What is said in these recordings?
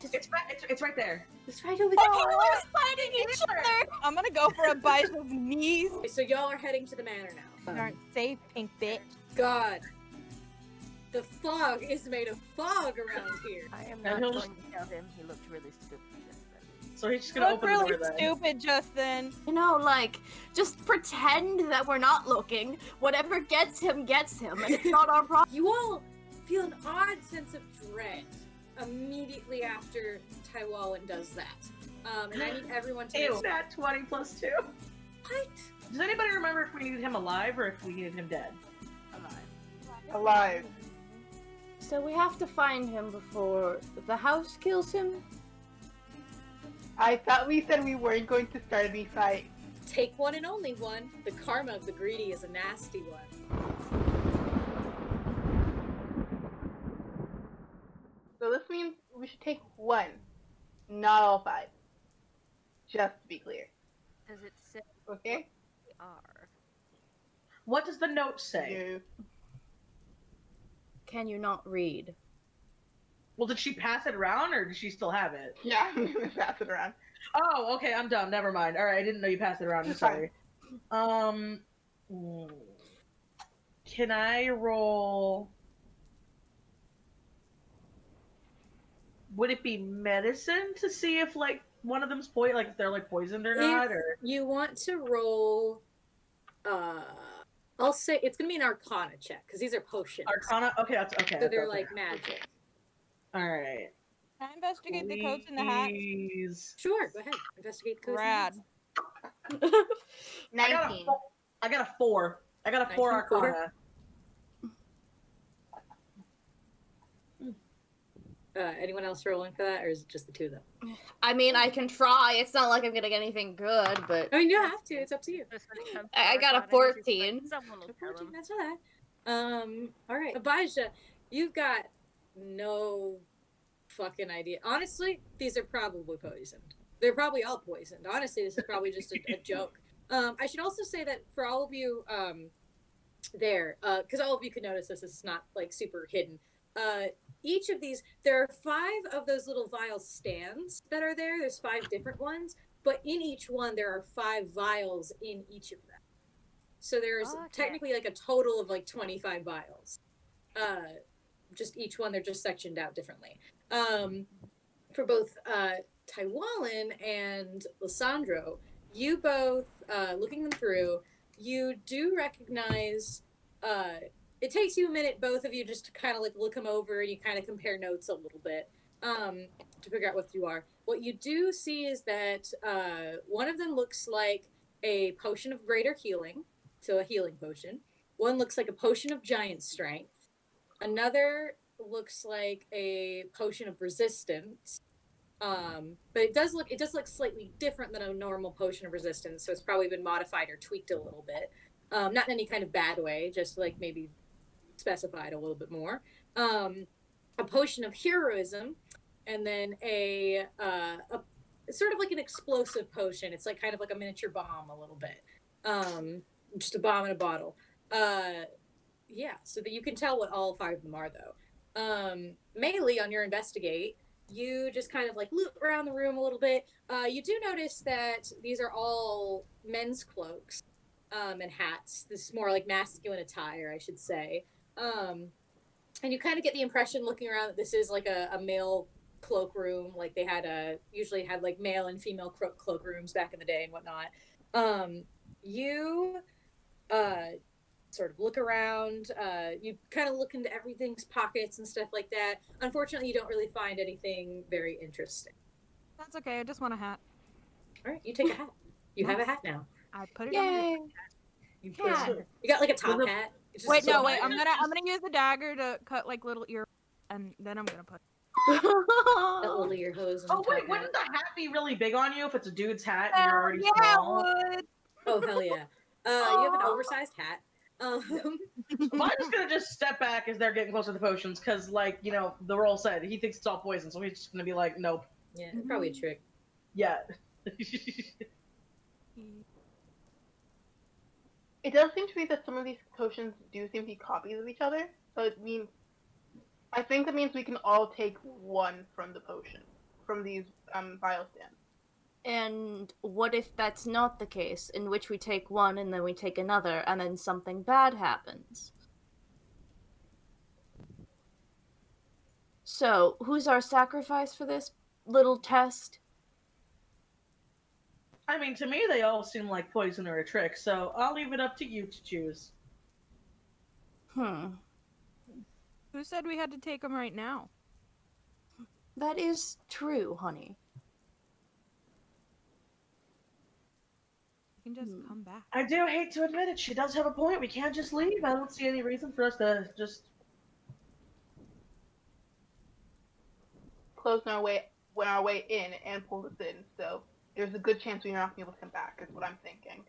It's right there. It's right over there. there. We're fighting each other. I'm gonna go for Abijah's knees. So y'all are heading to the manor now. You aren't safe, pink bitch. God. The fog is made of fog around here. I am And not he'll going to tell him he looked really stupid just then. So he's just You gonna look open the really door then. stupid just then. You know, like, just pretend that we're not looking. Whatever gets him, and it's not our problem. You all feel an odd sense of dread immediately after Tylwalyn does that. And I need everyone to... Ew. That 20 plus 2. What? Does anybody remember if we needed him alive or if we needed him dead? Alive. So we have to find him before the house kills him? I thought we said we weren't going to start any fight. Take one and only one. The karma of the greedy is a nasty one. So this means we should take one, not all 5. Just to be clear. Does it say Okay? we are? What does the note say? No. Can you not read? Well, did she pass it around or does she still have it? Yeah, I'm gonna pass it around. Oh, okay, I'm dumb. Never mind. All right, I didn't know you passed it around. I'm It's sorry. Can I roll? Would it be medicine to see if like one of them's like if they're like poisoned or not? Or You want to roll... I'll say it's gonna be an Arcana check because these are potions. Arcana? Okay, that's okay. So they're okay. like magic. All right. Can I investigate the coats in the hat? Please. Sure, go ahead. Investigate the codes. Rad. 19. I got a 4. I got a 4 19, four. Arcana. Anyone else rolling for that, or is it just the two of them? I mean, I can try. It's not like I'm gonna get anything good, but I mean, you don't have to. It's up to you. Just when it comes to I got a Arcana, he's just 14. Like, someone will tell 14, him. that's all that. All right, Abijah, you've got no fucking idea. Honestly, these are probably poisoned. They're probably all poisoned. Honestly, this is probably just a joke. I should also say that for all of you because all of you could notice this is not like super hidden. Each of these, there are 5 of those little vial stands that are there. There's 5 different ones, but in each one there are 5 vials in each of them. So there's technically like a total of like 25 vials. Just each one, they're just sectioned out differently. For both Tylwalyn and Lisandro, you both, looking them through, you do recognize, it takes you a minute, both of you, just to kind of like look them over and you kind of compare notes a little bit to figure out what you are. What you do see is that one of them looks like a potion of greater healing, so a healing potion. One looks like a potion of giant strength. Another looks like a potion of resistance. But it does look slightly different than a normal potion of resistance, so it's probably been modified or tweaked a little bit. Not in any kind of bad way, just like maybe specified a little bit more. A potion of heroism, and then a sort of like an explosive potion. It's like kind of like a miniature bomb a little bit. Just a bomb in a bottle. Yeah, so that you can tell what all 5 of them are though. Maylee, on your investigate, you just kind of like loop around the room a little bit. You do notice that these are all men's cloaks and hats. This is more like masculine attire, I should say. And you kind of get the impression looking around that this is like a male cloakroom. Like they had usually had like male and female cloakrooms back in the day and whatnot. You sort of look around. You kind of look into everything's pockets and stuff like that. Unfortunately, you don't really find anything very interesting. That's okay. I just want a hat. All right, you take a hat. You have a hat now. I put it Yay! on. You got like a top hat. It's just Wait, a no, top wait. hat. I'm gonna use the dagger to cut like little ear, and then I'm gonna put. That little ear hose. And Oh wait, top wouldn't hat. the hat be really big on you if it's a dude's hat and you're already Yeah, small? it would. Oh hell yeah! You have an oversized hat. I'm just step back as they're getting closer to the potions, because, like, you know, the role said he thinks it's all poison, so he's just gonna be like, nope. Yeah, probably a trick. Yeah. It does seem to be that some of these potions do seem to be copies of each other, so it means... I think that means we can all take one from the potion. from these vial stands. And what if that's not the case, in which we take one and then we take another, and then something bad happens? So, who's our sacrifice for this little test? I mean, to me, they all seem like poison or a trick, so I'll leave it up to you to choose. Who said we had to take them right now? That is true, honey. You can just come back. I do hate to admit it, she does have a point. We can't just leave. I don't see any reason for us to just... Close on our way in and pull us in, so there's a good chance we're not going to be able to come back, is what I'm thinking.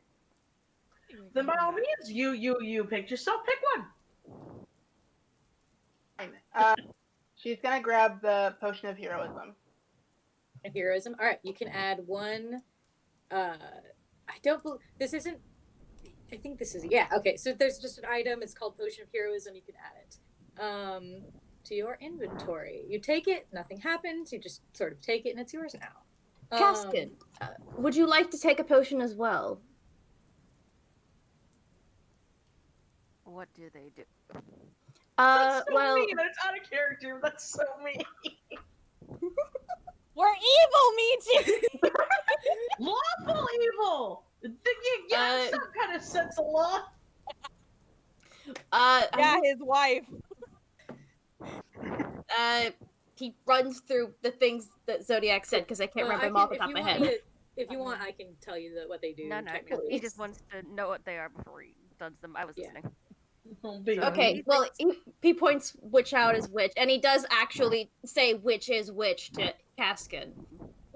Then by all means, you picked yourself. Pick one. She's gonna grab the potion of heroism. Heroism. All right, you can add one. I don't believe this isn't. I think this is okay. So there's just an item. It's called Potion of Heroism. You can add it to your inventory. You take it. Nothing happens. You just sort of take it, and it's yours now. Kaskan, would you like to take a potion as well? What do they do? That's so well, mean. That's out of character. That's so mean. We're evil, Michie! Lawful evil. You got some kind of sense of law. Yeah, his wife. He runs through the things that Zodiac said because I can't remember them off the top of my head. If you want, I can tell you what they do. No, because he just wants to know what they are before he does them. I was listening. Okay, well, he points which out as which, and he does actually say which is which to Kaskan.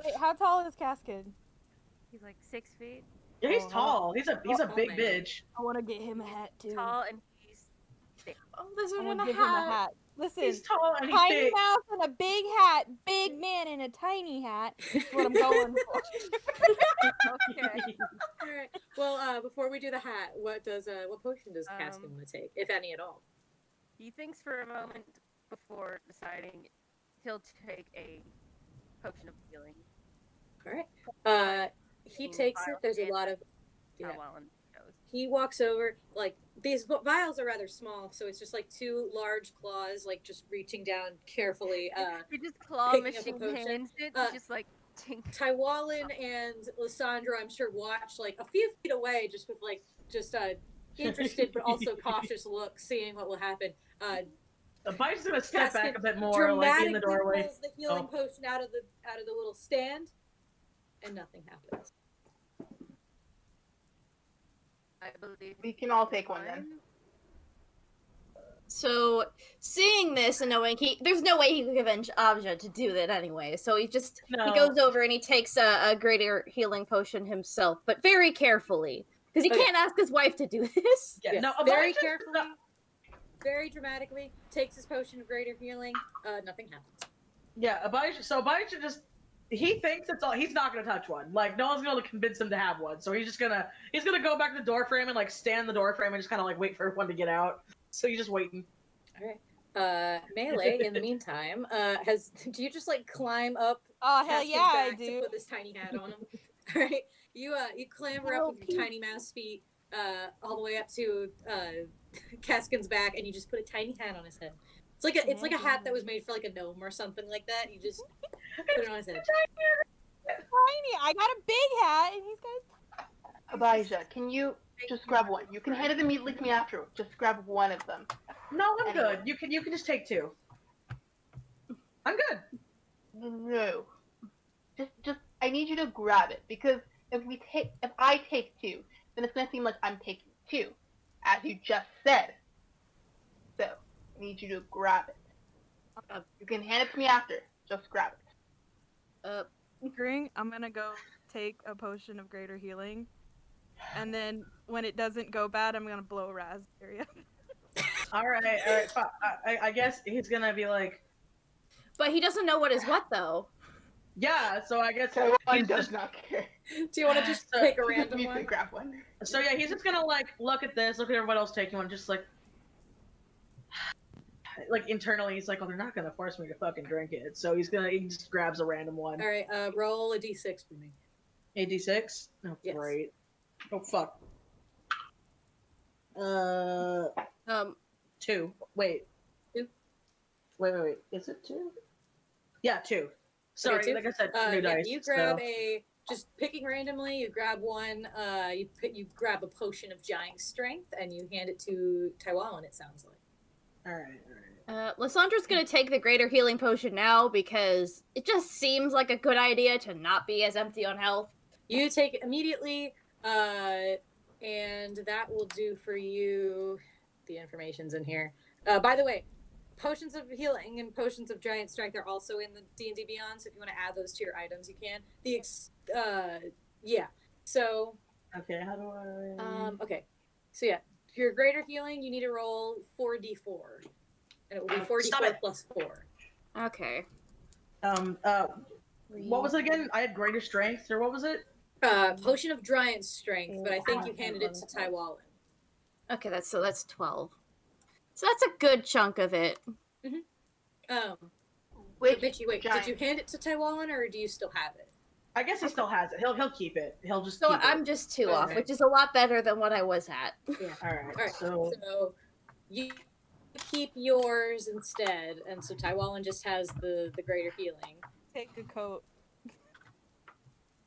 Wait, how tall is Kaskan? He's like 6 feet. Yeah, he's tall. He's a big man. bitch. I want to get him a hat too. Tall and he's thick. Oh, lizard I in want a to give him a hat. hat. Listen, He's tall and he's tiny big. mouth and a big hat, big man in a tiny hat. That's what I'm going for. Okay. All right. Well, before we do the hat, what potion does Kaskan want to take, if any at all? He thinks for a moment before deciding he'll take a potion of healing. All right. He takes it. There's a lot of. Tylwalyn goes. He walks over. Like these vials are rather small, so it's just like two large claws, like just reaching down carefully. He just claw picking up a machine potion. hands it, just like tink. Tylwalyn and Lisandro, I'm sure, watch like a few feet away, just with like interested but also cautious look, seeing what will happen. Abijah's gonna step back a bit more, dramatically like in the doorway. pulls the healing potion out of the little stand, and nothing happens. I believe We can all take one then. So, seeing this and knowing there's no way he could convince Abijah to do that anyway. So he goes over and he takes a greater healing potion himself, but very carefully. Because he can't ask his wife to do this. Yeah, Yes, no, very Abijah- carefully, very dramatically, takes his potion of greater healing. Nothing happens. Yeah, Abijah just he thinks it's all. He's not gonna touch one. Like no one's gonna convince him to have one. So he's gonna go back to the door frame and like stand in the door frame and just kind of like wait for everyone to get out. So he's just waiting. All right. Maylee, in the meantime, do you just like climb up? Oh hell Kaskan's yeah, I back do. To put this tiny hat on him. All right. You clamber up with your tiny mouse feet all the way up to Kaskan's back, and you just put a tiny hat on his head. It's like a hat that was made for like a gnome or something like that. You just put it on his head. Tiny. I got a big hat, and he's got. Abijah, can you just grab one? You can hand it immediately to me after. Just grab one of them. No, I'm good. You can just take two. I'm good. No. Just I need you to grab it because if I take two, then it's gonna seem like I'm taking two, as you just said. So I need you to grab it. You can hand it to me after. Just grab it. Agreeing. I'm gonna go take a potion of greater healing, and then when it doesn't go bad, I'm gonna blow a raspberry. All right. I guess he's gonna be like. But he doesn't know what is what though. Yeah, so I guess He does not care. Do you want to just pick a random You can one? grab one. So yeah, he's just gonna like look at this, look at everyone else taking one, just like. like internally, he's like, "Oh, they're not gonna force me to fucking drink it." So he just grabs a random one. All right, roll a d6 for me. A d6. Oh, Yes. great. Oh fuck. 2. Wait. 2. Wait. Is it 2? Yeah, 2. Sorry, Okay, 2? like I said, new dice. You grab just picking randomly. You grab one. You grab a potion of giant strength, and you hand it to Tylwalyn. It sounds like. All right. Lysandra's gonna take the greater healing potion now because it just seems like a good idea to not be as empty on health. You take it immediately, and that will do for you. The information's in here. By the way, potions of healing and potions of giant strength are also in the D&D Beyond, so if you want to add those to your items, you can. So... Okay, how do I... okay. So yeah, for your greater healing, you need to roll 4d4. And it will be 4d4 plus 4. Okay. What was it again? I had greater strength, or what was it? Potion of giant strength, but I think you handed it to Tylwalyn. Okay, that's 12. So that's a good chunk of it. Michie, wait, did you hand it to Tylwalyn, or do you still have it? I guess he still has it. He'll keep it. He'll just. So keep I'm it. just 2 off, which is a lot better than what I was at. Yeah. All right. So you keep yours instead, and so Tylwalyn just has the greater healing. Take a coat.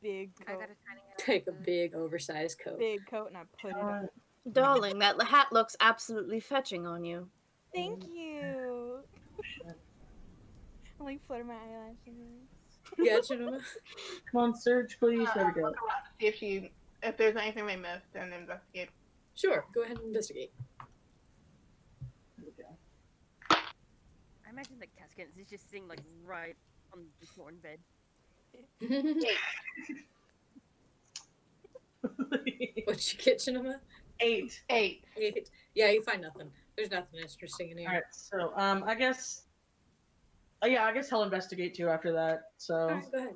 Big coat. I got a tiny Take a big oversized coat. Big coat, and I put it on. Darling, that hat looks absolutely fetching on you. Thank you. I like flutter my eyelashes. Yeah, Chidinma. come on, Surge, please. There we go. Look around to see if there's anything they missed and investigate. Sure, go ahead and investigate. There we go. I imagine that Kaskan is just sitting like right on the floor in bed. What'd you get, Chidinma? 8. 8. 8. Yeah, you find nothing. There's nothing interesting in here. All right. So I guess. Yeah, I guess he'll investigate too after that. So. All right, go ahead.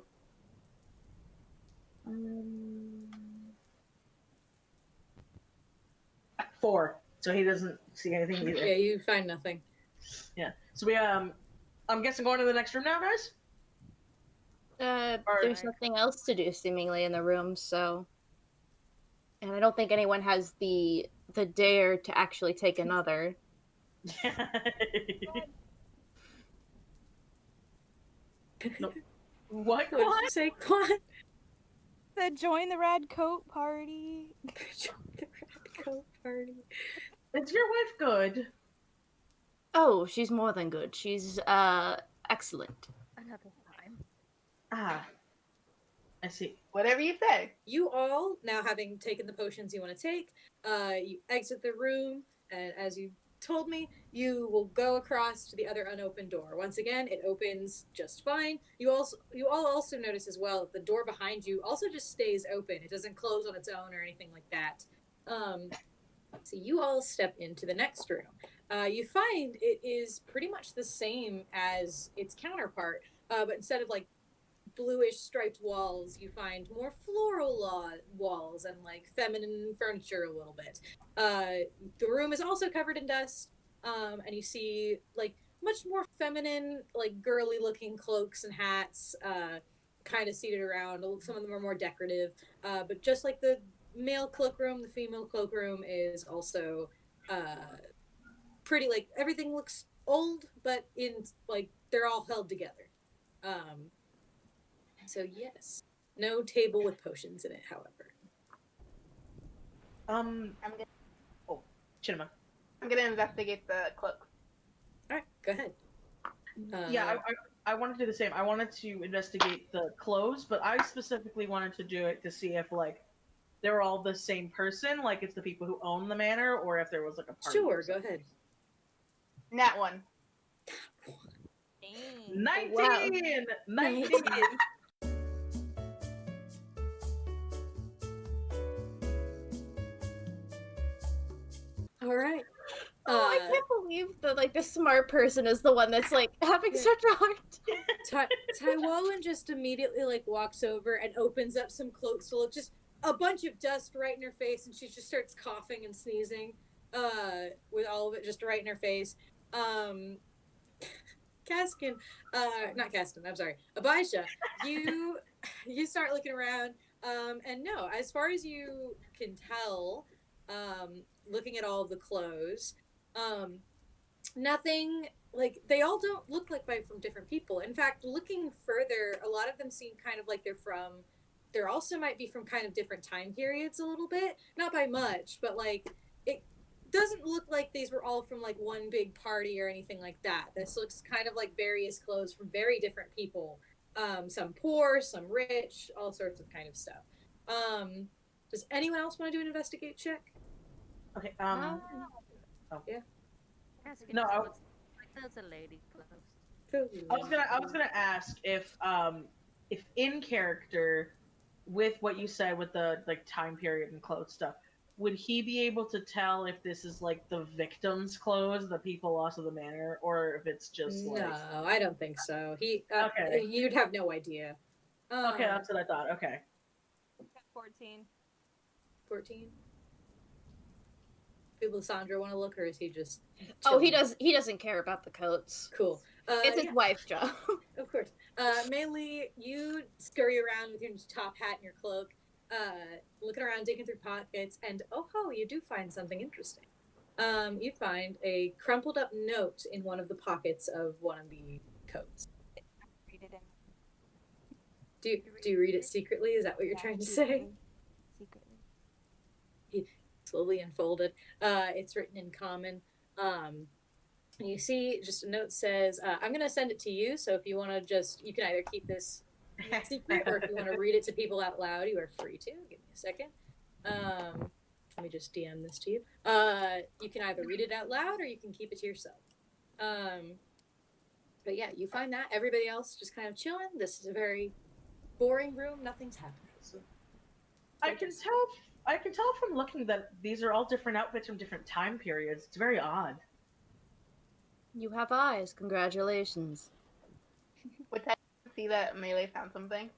4. So he doesn't see anything either. Yeah, you find nothing. Yeah. So we I'm guessing going to the next room now, guys. There's nothing else to do seemingly in the room, so. And I don't think anyone has the dare to actually take another. Nope. What did you say, Quan? Said join the rad coat party. Join the rad coat party. Is your wife good? Oh, she's more than good. She's excellent. Another time. Ah. I see. Whatever you say. You all, now having taken the potions you want to take, you exit the room, and as you told me, you will go across to the other unopened door. Once again, it opens just fine. You all also notice as well that the door behind you also just stays open. It doesn't close on its own or anything like that. So you all step into the next room. You find it is pretty much the same as its counterpart, but instead of like bluish striped walls, you find more floral walls and like feminine furniture a little bit. The room is also covered in dust, and you see like much more feminine, like girly looking cloaks and hats kind of seated around. Some of them are more decorative, but just like the male cloakroom, the female cloakroom is also pretty, like everything looks old, but in like they're all held together. So yes, no table with potions in it, however. Chidinma. I'm gonna investigate the cloak. All right, go ahead. Yeah, I wanted to do the same. I wanted to investigate the clothes, but I specifically wanted to do it to see if like they were all the same person, like it's the people who own the manor, or if there was like a party. Sure, go ahead. Nat 1. 19! Wow. 19! All right. I can't believe that like the smart person is the one that's like having such a hard time. Tylwalyn just immediately like walks over and opens up some cloaks full of just a bunch of dust right in her face, and she just starts coughing and sneezing with all of it just right in her face. Kaskan, not Kaskan, I'm sorry, Abijah, you start looking around, and no, as far as you can tell, looking at all of the clothes, nothing, like, they all don't look like from different people. In fact, looking further, a lot of them seem kind of like they're also might be from kind of different time periods a little bit, not by much, but like, it doesn't look like these were all from like one big party or anything like that. This looks kind of like various clothes from very different people. Some poor, some rich, all sorts of kind of stuff. Does anyone else want to do an investigate check? Okay. No. Oh. Yeah. No, That's a lady close. I was gonna ask if in character, with what you said with the like time period and clothes stuff, would he be able to tell if this is like the victim's clothes, the people lost of the manor, or if it's just like? No, I don't think so. Okay. You'd have no idea. Okay, that's what I thought. Okay. 14. 14. Did Lisandro want to look, or is he just? Oh, chilling? he doesn't care about the coats. Cool. It's his wife's job. Of course. Maylee, you scurry around with your top hat and your cloak, looking around, digging through pockets, and oh ho, you do find something interesting. You find a crumpled up note in one of the pockets of one of the coats. Read it in. Do you read it secretly? Is that what you're trying to say? Secretly. Slowly unfolded. It's written in common. You see just a note says, I'm going to send it to you, so if you want to you can either keep this secret, or if you want to read it to people out loud, you are free to. Give me a second. Let me just DM this to you. You can either read it out loud, or you can keep it to yourself. But yeah, you find that. Everybody else just kind of chilling. This is a very boring room. Nothing's happening. I can tell from looking that these are all different outfits from different time periods. It's very odd. You have eyes. Congratulations. Would I see that Maylee found something?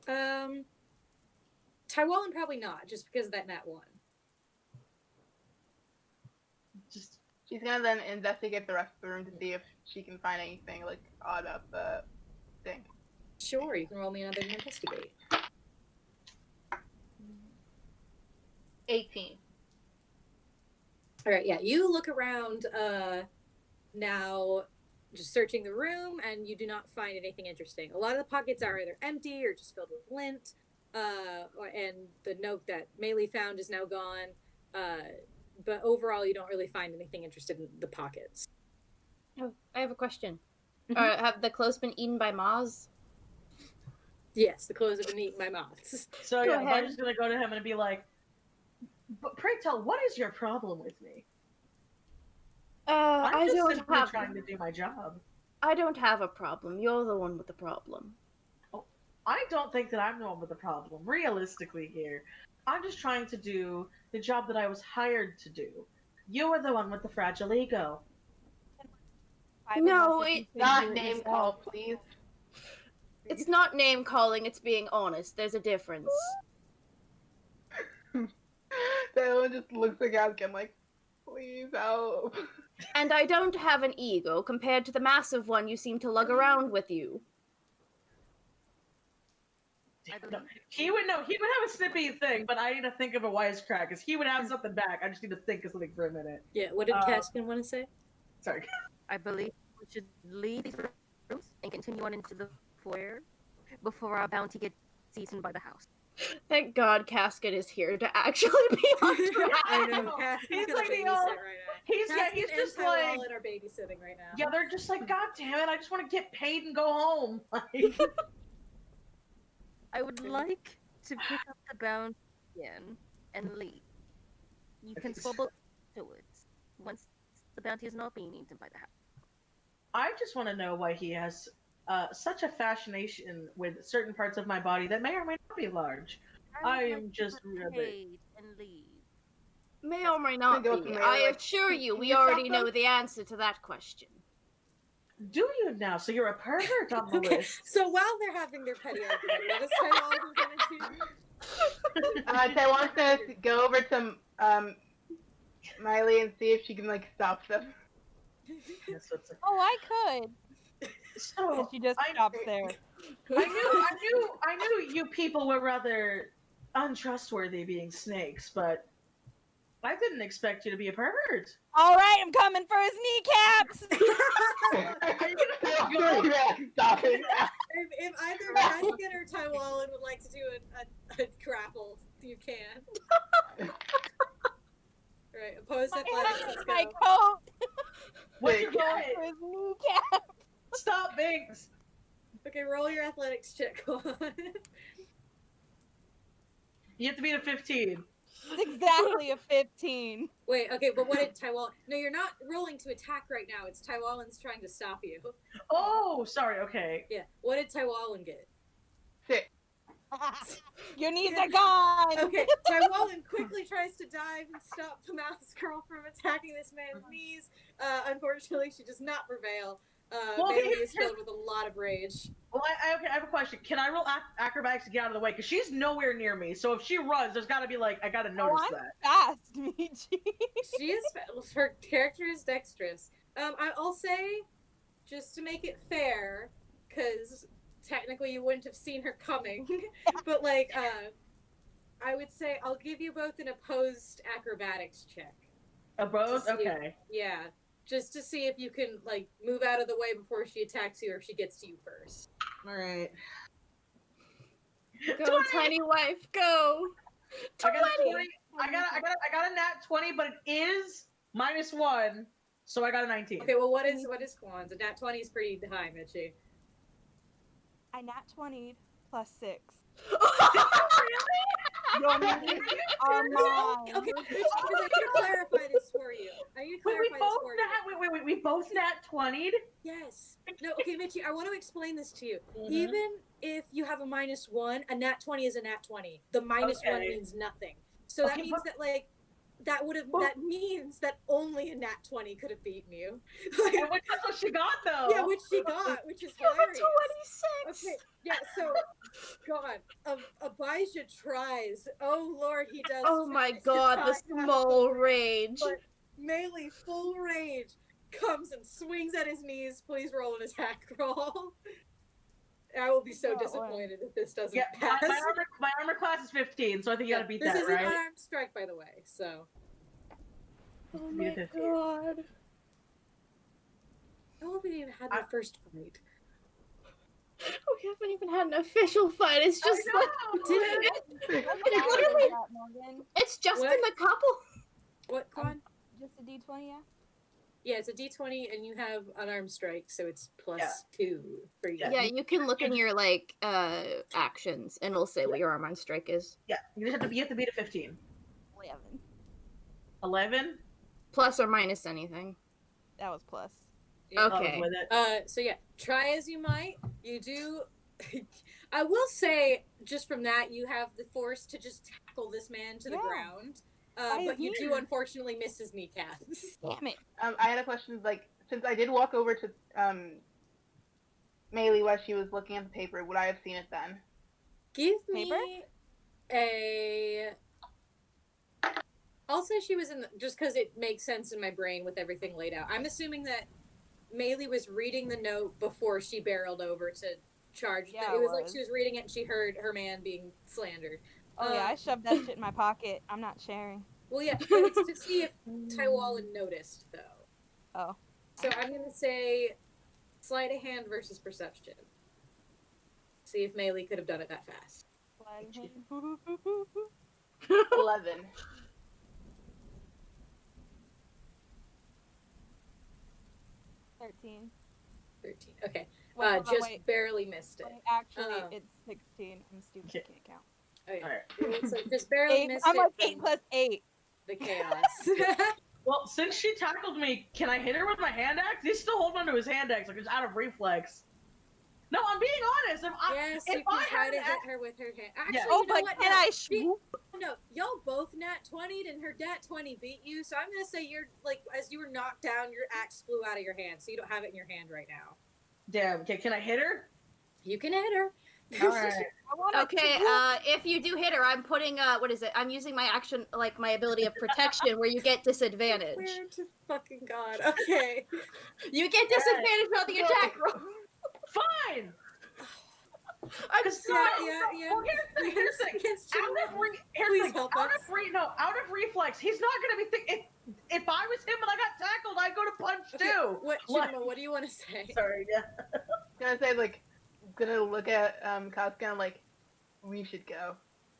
Tylwalyn probably not, just because of that nat 1. Just She's gonna then investigate the rest of the room to see if she can find anything like odd about the thing. Sure, you can roll me another investigate. 18. All right, yeah, you look around now, just searching the room, and you do not find anything interesting. A lot of the pockets are either empty or just filled with lint, and the note that Maylee found is now gone. But overall, you don't really find anything interested in the pockets. Oh, I have a question. Mhm. Have the clothes been eaten by moths? Yes, the clothes have been eaten by moths. so Go yeah, ahead. I'm just gonna go to him and be like, "But pray tell, what is your problem with me? I'm I just don't simply have. trying to do my job. I don't have a problem. You're the one with the problem. I don't think that I'm the one with the problem. Realistically, here, I'm just trying to do the job that I was hired to do. You are the one with the fragile ego. No, it- Not name call, please. It's not name calling. It's being honest. There's a difference. That one just looks like Kaskan like, please help. And I don't have an ego compared to the massive one you seem to lug around with you. No, he would have a snippy thing, but I need to think of a wisecrack because he would have something back. I just need to think of something for a minute. Yeah, what did Kaskan want to say? Sorry. I believe we should leave these rooms and continue on into the foyer before our bounty gets eaten by the house. Thank God Kaskan is here to actually be on track. I know, Kaskan's He's gonna like the babysit old- right now. He's Kaskan just and like, Tylwalyn are babysitting right now. yeah, they're just like, God damn it, I just want to get paid and go home. Like, I would like to pick up the bounty again and leave. You can squabble afterwards once the bounty is not being eaten by the house. I just want to know why he has such a fascination with certain parts of my body that may or may not be large. I am just paid really. and leave. May or may not Go be. from there, I like, assure you, can we you already stop know them? the answer to that question. Do you now? So you're a pervert on the Okay, list. so while they're having their petty argument, what is Tylwalyn gonna do? I want to go over to Maylee and see if she can like stop them. That's what's Oh, I could. so. And she just stops there. I knew you people were rather untrustworthy being snakes, but I didn't expect you to be a pervert. All right, I'm coming for his kneecaps. Stop it. If either Kaskan or Tylwalyn would like to do a grapple, you can. Right, opposed athletics, let's My go. coat. What's your Going goal? for his kneecap. Stop, Binks! Okay, roll your athletics check. You have to beat a 15. It's exactly a 15. Wait, okay, but what did Tylwalyn... No, you're not rolling to attack right now. It's Tylwalyn's trying to stop you. Oh, sorry, okay. Yeah, what did Tylwalyn get? 6. Your knees are gone. Okay, Tylwalyn quickly tries to dive and stop the mouse girl from attacking this man's knees. Unfortunately, she does not prevail. Maylee is filled with a lot of rage. Well, I have a question. Can I roll acrobatics to get out of the way? Because she's nowhere near me. So if she runs, there's got to be like, I got to notice I'm that. fast, Michie. She is... Her character is dexterous. I'll say, just to make it fair, because technically you wouldn't have seen her coming, but like, I would say I'll give you both an opposed acrobatics check. Opposed? Okay. Yeah. Just to see if you can, like, move out of the way before she attacks you or if she gets to you first. Alright. Go, tiny wife, go. 20. I got a nat 20, but it is -1, so I got a 19. Okay, well, what is Quan's? A nat 20 is pretty high, Michie. I nat 20'd plus 6. Really? Your knees are mine. Okay, because I need to clarify this for you. We both nat 20'd? Yes. No, okay, Michie, I want to explain this to you. Mm-hmm. Even if you have a -1, a nat 20 is a nat 20. The -1 means nothing. So that means that, like, that means that only a nat 20 could have beaten you. Like, And that's what she got, though. yeah, which she got, which is You have a hilarious. 26. Okay, yeah, so, God, Abijah tries. Oh, Lord, he does. Oh my try to god, the tie small rage. But Maylee, full rage, comes and swings at his knees. Please roll an attack roll. I will be so disappointed if this doesn't pass. My armor class is 15, so I think you gotta beat this that, is right? an unarmed strike, by the way, so. Oh my god. I hope we didn't even have the first fight. We haven't even had an official fight. It's just like it's just What? been the couple. What, Quan? Just a D20, yeah? Yeah, it's a d20, and you have unarmed strike, so it's +2 for you. Yeah, you can look in your like actions, and it'll say what your arm on strike is. Yeah, you have to beat a 15. 11. 11? Plus or minus anything. That was plus. Yeah. Okay. With it. So yeah, try as you might, you do. I will say, just from that, you have the force to just tackle this man to the ground. But you do unfortunately miss his kneecaps. Damn it. I had a question, like, since I did walk over to Maylee while she was looking at the paper, would I have seen it then? Give me a... I'll say she was in just because it makes sense in my brain with everything laid out. I'm assuming that Maylee was reading the note before she barreled over to charge. Yeah, it was like she was reading it and she heard her man being slandered. Oh yeah, I shoved that shit in my pocket. I'm not sharing. Well, yeah, but it's to see if Tylwalyn noticed, though. Oh. So I'm going to say sleight of hand versus perception. See if Maylee could have done it that fast. 11. 13. 13. Okay. Well, Just wait. barely missed it. Actually, it's 16. I'm stupid. I can't count. Okay. Alright. So just barely 8. missed I'm it. like from 8 plus 8. the chaos. Well, since she tackled me, can I hit her with my hand axe? He's still holding onto his hand axe, like it's out of reflex. No, I'm being honest. Yes, you can try to hit her with her hand. Actually, Yeah. Oh, you know but what? can No, I swoop? No, y'all both nat 20'd and her nat 20 beat you, so I'm gonna say you're, like, as you were knocked down, your axe flew out of your hand, so you don't have it in your hand right now. Damn. Okay, can I hit her? You can hit her. All right. Okay, if you do hit her, I'm putting what is it? I'm using my action, like my ability of protection, where you get disadvantage. Swear to fucking God. Okay. You get disadvantage on the attack roll. Fine. I'm Because sorry. Well, here's the thing. Out of reflex, he's not gonna be thinking. If I was him and I got tackled, I'd go to punch too. Chidinma, what do you want to say? Sorry, yeah. Gonna say like, gonna look at Kaskan like, we should go.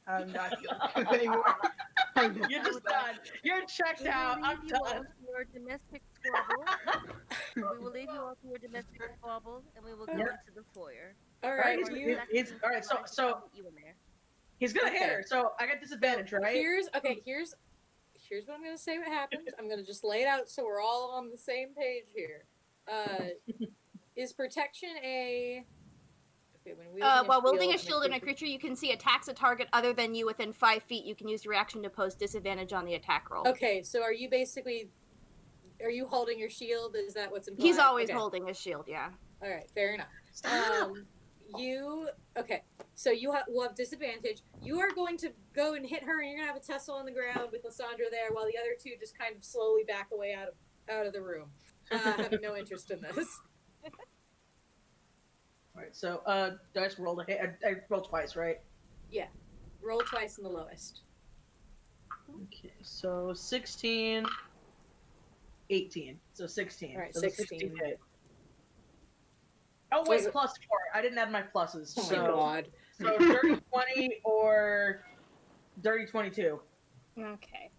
I'm not feeling good anymore. You're just done. You're checked out. I'm done. Your domestic squabble. We will leave you all to your domestic squabble, and we will go into the foyer. All right. All right. So he's gonna hit her. So I got disadvantage, right? Here's what I'm gonna say. What happens? I'm gonna just lay it out so we're all on the same page here. Is protection a? Okay, while wielding a shield and a creature, you can see attacks a target other than you within 5 feet. You can use your reaction to pose disadvantage on the attack roll. Okay, so are you holding your shield? Is that what's implied? He's always holding his shield, yeah. All right, fair enough. So you will have disadvantage. You are going to go and hit her, and you're gonna have a tussle on the ground with Lisandro there, while the other two just kind of slowly back away out of the room, having no interest in this. All right, so dice rolled a hit. I rolled twice, right? Yeah, roll twice in the lowest. Okay, so 16, 18. So 16. All right, so 16. Hit. Oh wait, plus 4. I didn't add my pluses. Oh my God. So dirty 20 or dirty 22. Okay.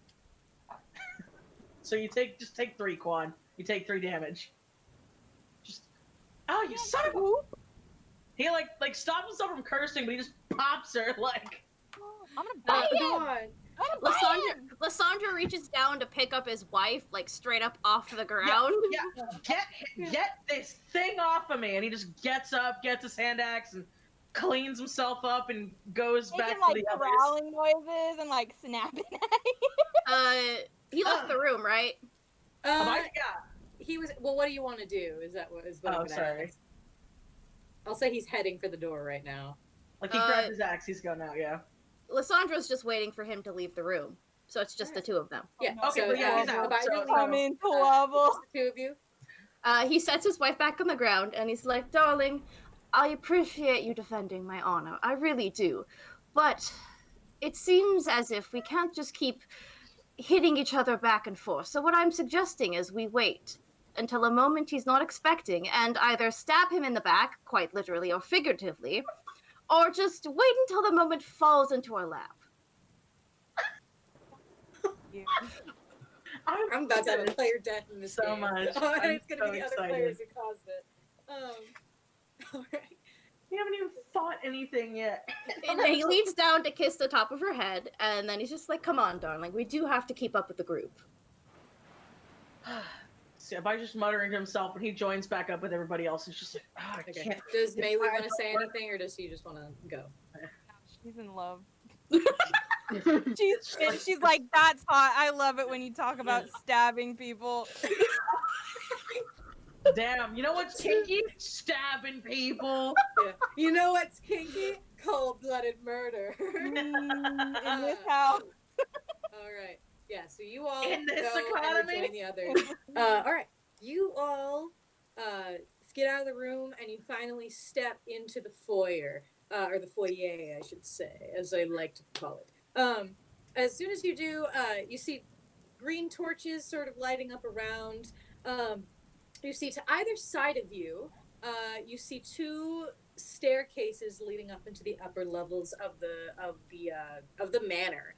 So you just take 3, Quan. You take 3 damage. You son of a... He like stops himself from cursing, but he just pops her like. I'm gonna buy Lisandro reaches down to pick up his wife, like straight up off the ground. Yeah. Get this thing off of me, and he just gets up, gets his hand axe, and cleans himself up, and goes back to the others. Growling noises and like snapping at you. He left the room, right? Yeah. He was. Well, what do you want to do? Is what I'm gonna ask. I'll say he's heading for the door right now. Like he grabbed his axe, he's going out. Yeah. Lisandro's just waiting for him to leave the room, so it's just the two of them. Yeah. Okay. So, he's out. I'm in trouble. The two of you. He sets his wife back on the ground, and he's like, "Darling, I appreciate you defending my honor. I really do, but it seems as if we can't just keep hitting each other back and forth. So what I'm suggesting is we wait until a moment he's not expecting and either stab him in the back, quite literally or figuratively, or just wait until the moment falls into our lap." I'm about to have a player death in this game. Much. And it's going to so be the excited. other players who caused it. All right. We haven't even fought anything yet. And he leans down to kiss the top of her head, and then he's just like, "Come on, darling, we do have to keep up with the group." So Abijah just muttering to himself, and he joins back up with everybody else. It's just like, I can't. Does Maylee want to say anything, or does he just want to go? She's in love. she's like, "That's hot. I love it when you talk about stabbing people." Damn, you know what's kinky? Stabbing people. Yeah. You know what's kinky? Cold-blooded murder. In this house. All right. Yeah, so you all In this go economy? and join the others. All right. You all get out of the room, and you finally step into the foyer, or the foyer, I should say, as I like to call it. As soon as you do, you see green torches sort of lighting up around. You see to either side of you, you see 2 staircases leading up into the upper levels of the manor.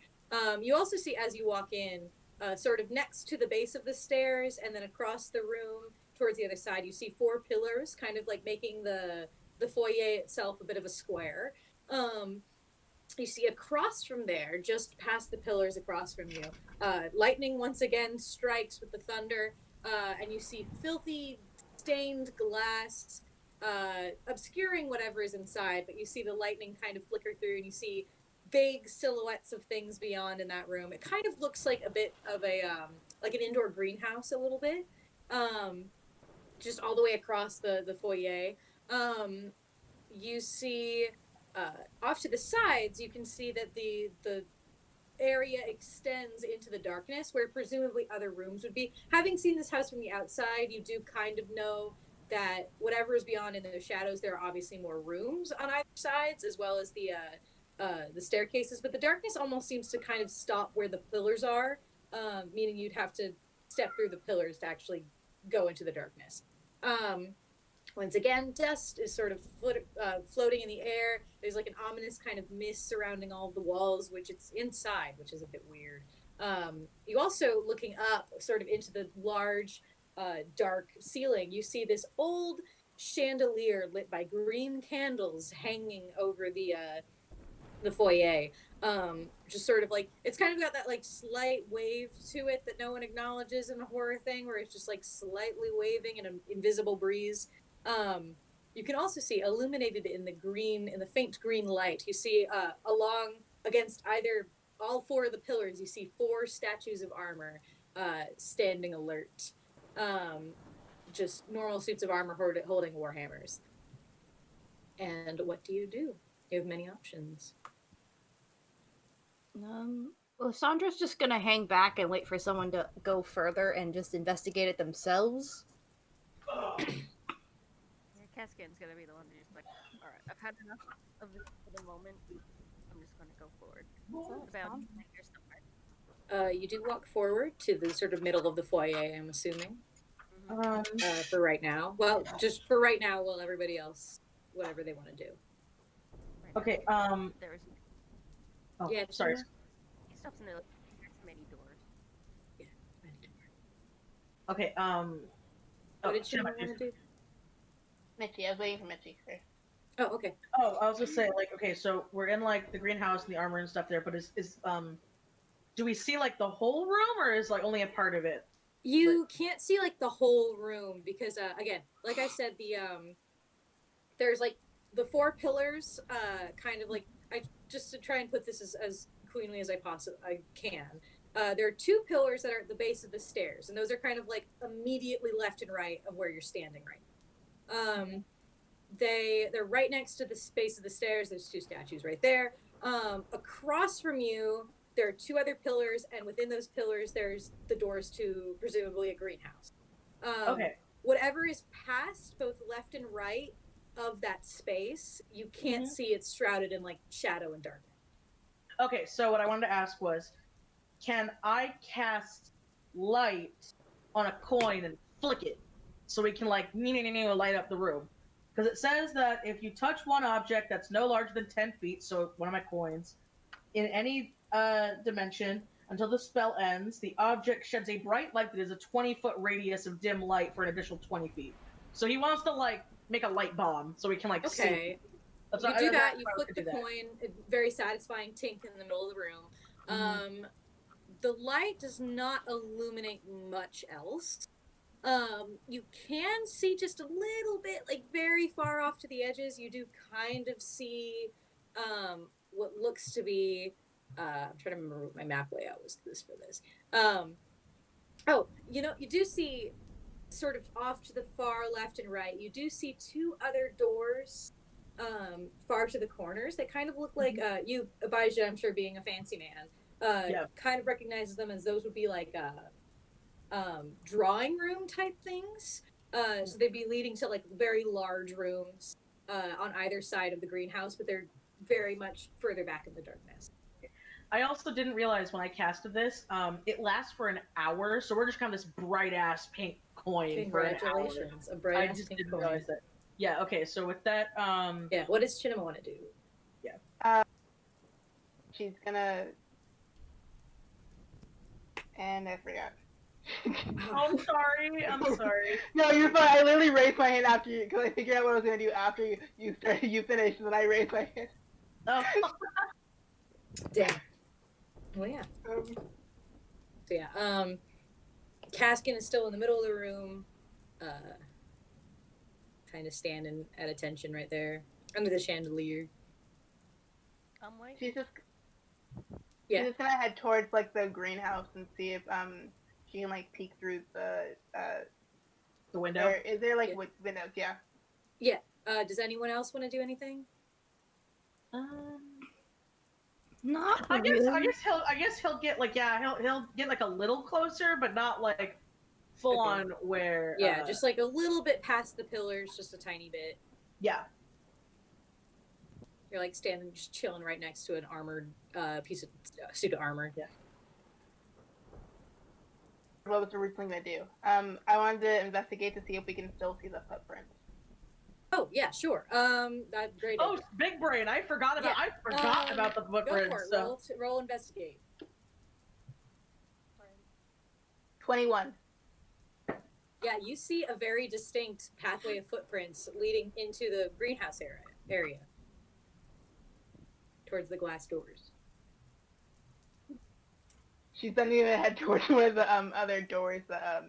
You also see, as you walk in, sort of next to the base of the stairs, and then across the room towards the other side, you see 4 pillars, kind of like making the foyer itself a bit of a square. You see across from there, just past the pillars across from you, lightning once again strikes with the thunder, and you see filthy, stained glass obscuring whatever is inside, but you see the lightning kind of flicker through, and you see vague silhouettes of things beyond in that room. It kind of looks like a bit of a like an indoor greenhouse a little bit, just all the way across the foyer. You see off to the sides, you can see that the area extends into the darkness where presumably other rooms would be. Having seen this house from the outside, you do kind of know that whatever is beyond in the shadows, there are obviously more rooms on either sides, as well as the staircases. But the darkness almost seems to kind of stop where the pillars are, meaning you'd have to step through the pillars to actually go into the darkness. Once again, dust is sort of floating in the air. There's like an ominous kind of mist surrounding all of the walls, which it's inside, which is a bit weird. You also, looking up sort of into the large, dark ceiling, you see this old chandelier lit by green candles hanging over the foyer. Just sort of like, it's kind of got that like slight wave to it that no one acknowledges in a horror thing, where it's just like slightly waving in an invisible breeze. You can also see illuminated in the faint green light, you see along against all four of the pillars, you see 4 statues of armor standing alert. Just normal suits of armor holding warhammers. And what do? You have many options. Lisandra's just gonna hang back and wait for someone to go further and just investigate it themselves. Kaskan's gonna be the one who's like, alright, I've had enough of this for the moment. I'm just gonna go forward. You do walk forward to the sort of middle of the foyer, I'm assuming. For right now. Well, just for right now, while everybody else, whatever they want to do. Okay, There's yeah, sorry. he stops in there, there's many doors. Yeah, many doors. Okay, What did Chidinma want to do? Michie, I was waiting for Michie first. Oh, okay. Oh, I was gonna say, like, okay, so we're in like the greenhouse and the armor and stuff there, but is do we see like the whole room, or is like only a part of it? You can't see like the whole room because again, like I said, there's like the 4 pillars, kind of like, I just to try and put this as cleanly as I possibly can. There are 2 pillars that are at the base of the stairs, and those are kind of like immediately left and right of where you're standing right now. They're right next to the base of the stairs. There's 2 statues right there. Across from you, there are 2 other pillars, and within those pillars, there's the doors to presumably a greenhouse. Okay. Whatever is past both left and right of that space, you can't see. It's shrouded in like shadow and darkness. Okay, so what I wanted to ask was, can I cast light on a coin and flick it so we can like light up the room? Because it says that if you touch one object that's no larger than 10 feet, so one of my coins, in any dimension until the spell ends, the object sheds a bright light that is a 20-foot radius of dim light for an additional 20 feet. So he wants to like make a light bomb so we can like see. Okay. You do that. You flick the coin. Very satisfying tink in the middle of the room. The light does not illuminate much else. You can see just a little bit, like very far off to the edges. You do kind of see what looks to be. I'm trying to remember what my map layout was for this. You do see sort of off to the far left and right. You do see 2 other doors far to the corners that kind of look like you, Abijah, I'm sure being a fancy man, kind of recognizes them as those would be like drawing room type things. So they'd be leading to like very large rooms on either side of the greenhouse, but they're very much further back in the darkness. I also didn't realize when I casted this, it lasts for an hour, so we're just kind of this bright ass pink coin for an hour. Congratulations, a bright ass pink coin. Realize that. Yeah. Okay. So with that, yeah. What does Chidinma want to do? Yeah. She's gonna. And I forgot. Oh, I'm sorry. I'm sorry. No, you're fine. I literally raised my hand after you because I figured out what I was gonna do after you finished, and then I raised my hand. Oh. Damn. Well, yeah. So yeah. Kaskan is still in the middle of the room, kind of standing at attention right there under the chandelier. I'm waiting. She's just gonna head towards like the greenhouse and see if she can like peek through the window. Is there like windows? Yeah. Yeah. Does anyone else want to do anything? Not I really. guess he'll get like he'll get like a little closer, but not like full on where Yeah, just like a little bit past the pillars, just a tiny bit. Yeah. You're like standing, just chilling right next to an armored piece of suit of armor. Yeah. What was originally gonna do? I wanted to investigate to see if we can still see the footprints. Oh yeah, sure. That's great. Oh, big brain! I forgot about the footprints. Go for it. Roll investigate. 21. Yeah, you see a very distinct pathway of footprints leading into the greenhouse area towards the glass doors. She's sending me head towards one of the other doors that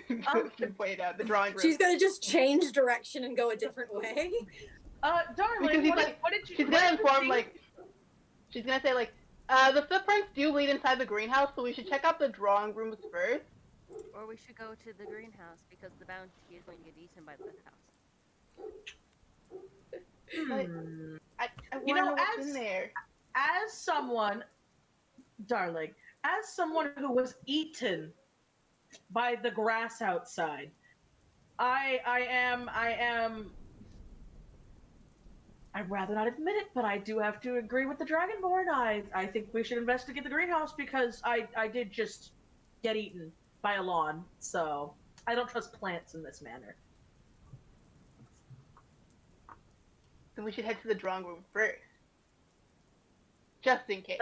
she pointed out, the drawing room. She's gonna just change direction and go a different way. Darling, what did you? She's gonna inform she's gonna say the footprints do lead inside the greenhouse, so we should check out the drawing rooms first. Or we should go to the greenhouse because the bounty is going to get eaten by the house. I want to know what's in there. As someone, darling, as someone who was eaten by the grass outside, I'd rather not admit it, but I do have to agree with the Dragonborn. I think we should investigate the greenhouse because I did just get eaten by a lawn, so I don't trust plants in this manner. Then we should head to the drawing room first. Just in case.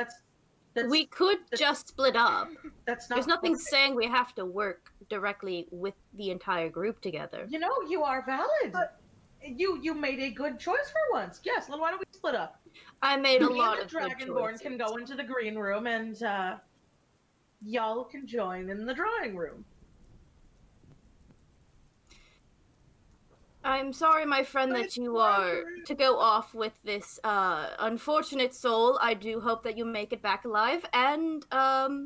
We could just split up. That's not. There's nothing saying we have to work directly with the entire group together. You know, you are valid. But you made a good choice for once. Yes, then why don't we split up? I made a lot of good choices. Dragonborn can go into the green room, and y'all can join in the drawing room. I'm sorry, my friend, that you are to go off with this unfortunate soul. I do hope that you make it back alive, and I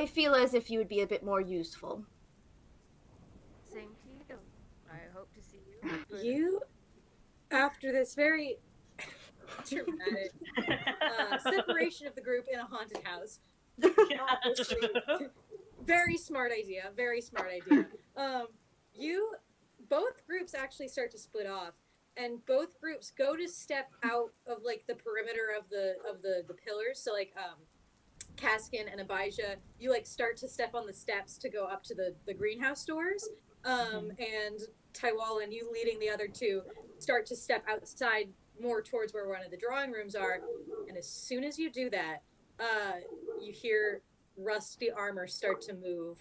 feel as if you would be a bit more useful. Same to you. I hope to see you. You, after this very dramatic separation of the group in a haunted house, very smart idea. Both groups actually start to split off, and both groups go to step out of like the perimeter of the pillars. So like Kaskan and Abijah, you like start to step on the steps to go up to the greenhouse doors. And Tylwalyn, you leading the other two, start to step outside more towards where one of the drawing rooms are. And as soon as you do that, you hear rusty armor start to move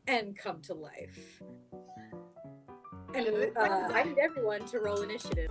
and come to life. And I need everyone to roll initiative.